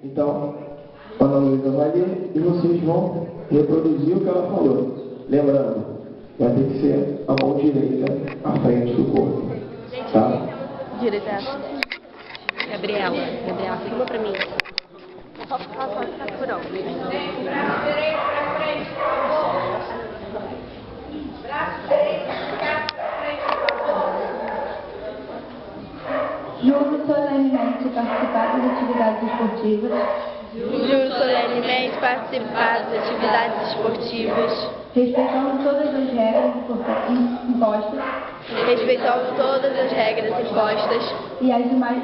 Então, a Ana Luísa vai ler e vocês vão reproduzir o que ela falou. Lembrando, vai ter que ser a mão direita à frente do corpo. Tá? Direita. Gabriela, filma pra mim. Só por onde? Juro solenemente participar das atividades esportivas. Juro solenemente participar das atividades esportivas. Respeitando todas as regras impostas. Respeitando todas as regras impostas. E os demais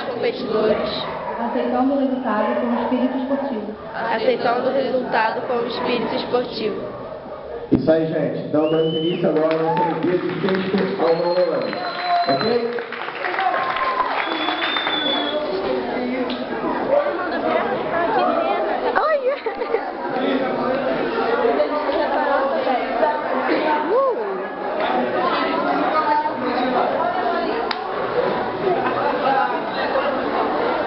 competidores. Aceitando o resultado com espírito esportivo. Aceitando o resultado com espírito esportivo. Isso aí, gente. Então, dando início agora a nossa Olimpíada de Texto ao Monolândia. Ok?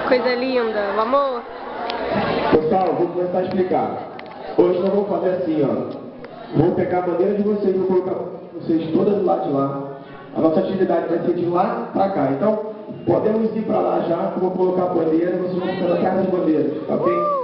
Coisa linda, amor. Pessoal, vou começar a explicar. Hoje nós vamos fazer assim, ó. Vou pegar a bandeira de vocês e vou colocar vocês todas do lado de lá. A nossa atividade vai ser de lá pra cá. Então, podemos ir pra lá já, que eu vou colocar a bandeira e vocês vão ficar atrás das bandeiras, tá ok?